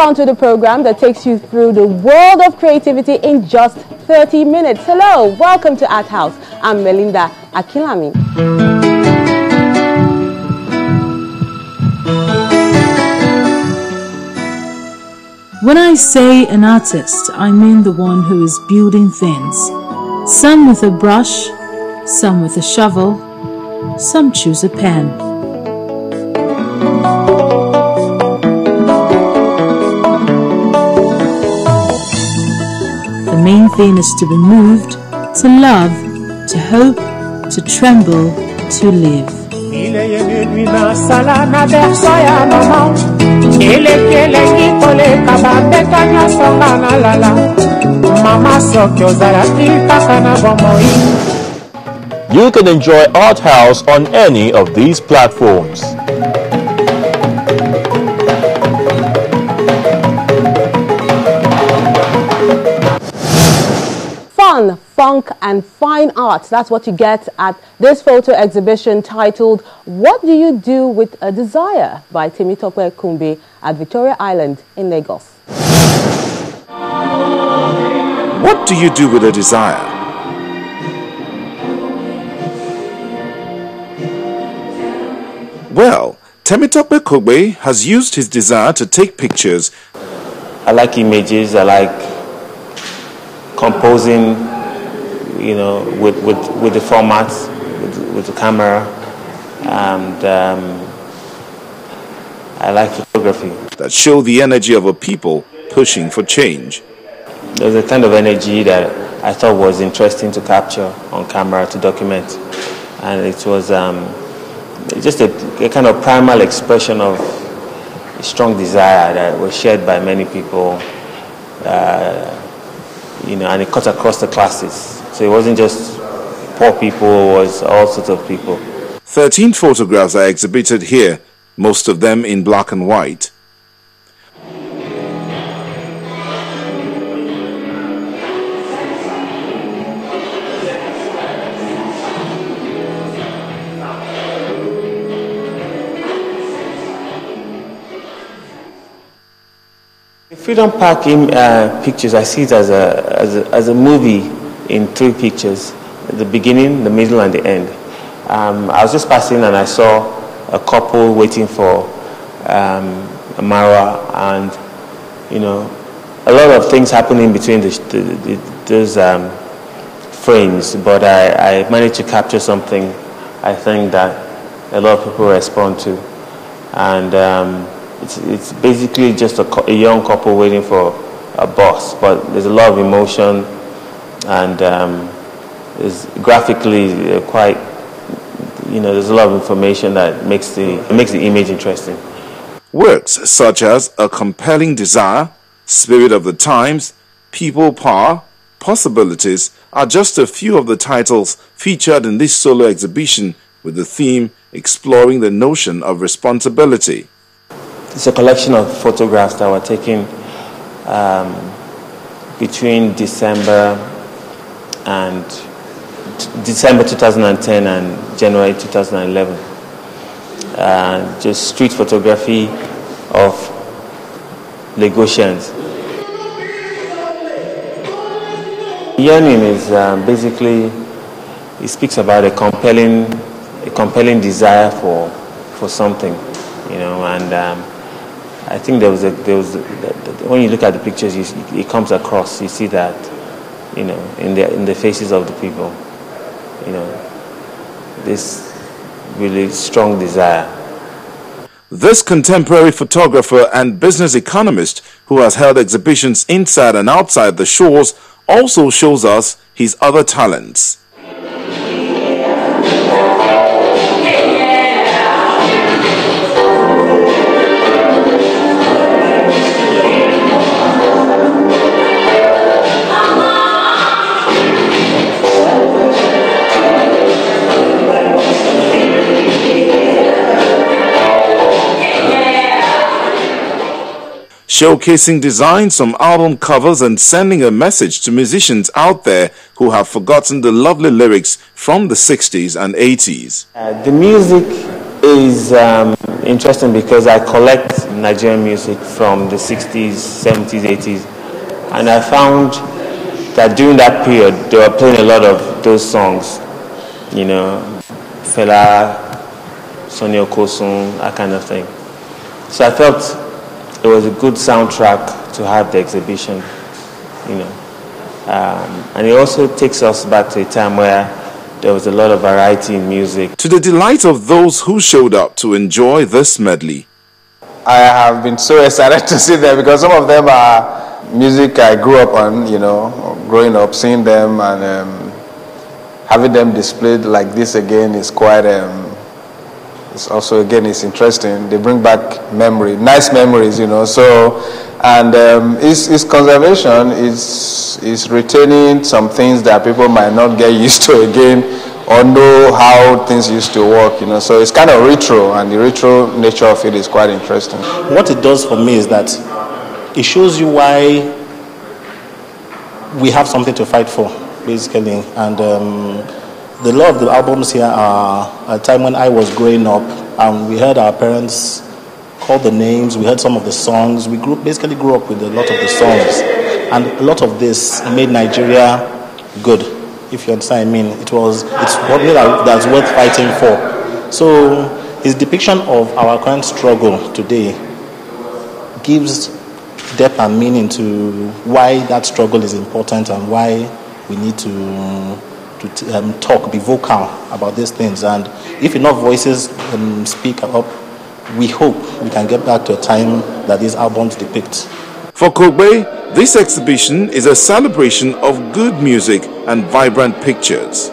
on to the program that takes you through the world of creativity in just 30 minutes. Hello, welcome to Art House. I'm Melinda Akilami. When I say an artist, I mean the one who is building things. Some with a brush, some with a shovel, some choose a pen. The main thing is to be moved, to love, to hope, to tremble, to live. You can enjoy Art House on any of these platforms. Fun, funk, and fine arts. That's what you get at this photo exhibition titled What Do You Do With a Desire by Temitope Kumbi at Victoria Island in Lagos. What do you do with a desire? Well, Temitope Kumbi has used his desire to take pictures. I like images, I like composing, you know, with the formats, with the camera, and I like photography. That show the energy of a people pushing for change. There's a kind of energy that I thought was interesting to capture on camera, to document, and it was just a kind of primal expression of a strong desire that was shared by many people. You know, and it cut across the classes. So it wasn't just poor people, it was all sorts of people. 13 photographs are exhibited here, most of them in black and white. Freedom Park pictures, I see it as a movie in 3 pictures: the beginning, the middle, and the end. I was just passing and I saw a couple waiting for a Marwa, and you know, a lot of things happening between those frames. But I managed to capture something I think that a lot of people respond to, and. It's basically just a young couple waiting for a bus, but there's a lot of emotion, and it's graphically quite, you know, there's a lot of information that makes the image interesting. Works such as A Compelling Desire, Spirit of the Times, People Power, Possibilities are just a few of the titles featured in this solo exhibition with the theme Exploring the Notion of Responsibility. It's a collection of photographs that were taken between December 2010 and January 2011. Just street photography of Lagosians. Yearning is basically, it speaks about a compelling desire for something, you know, and I think there was when you look at the pictures, it comes across. You see that, you know, in the faces of the people, you know, this really strong desire. This contemporary photographer and business economist who has held exhibitions inside and outside the shores also shows us his other talents. Showcasing designs from album covers and sending a message to musicians out there who have forgotten the lovely lyrics from the 60s and 80s. The music is interesting because I collect Nigerian music from the 60s, 70s, 80s, and I found that during that period they were playing a lot of those songs, you know, Fela, Sonny Okosun, that kind of thing. So I felt it was a good soundtrack to have the exhibition, you know. And it also takes us back to a time where there was a lot of variety in music. To the delight of those who showed up to enjoy this medley. I have been so excited to see them because some of them are music I grew up on, you know, growing up, seeing them and having them displayed like this again is quite, it's also, again, it's interesting. They bring back memory, nice memories, you know, so, and its conservation is retaining some things that people might not get used to again or know how things used to work, you know, so it's kind of retro, and the retro nature of it is quite interesting. What it does for me is that it shows you why we have something to fight for, basically, and the lot of the albums here are a time when I was growing up, and we heard our parents call the names, we heard some of the songs, we basically grew up with a lot of the songs, and a lot of this made Nigeria good, if you understand what I mean. It's what that's worth fighting for. So his depiction of our current struggle today gives depth and meaning to why that struggle is important and why we need to talk, be vocal about these things. And if enough voices speak up, we hope we can get back to a time that these albums depict. For Kogbe, this exhibition is a celebration of good music and vibrant pictures.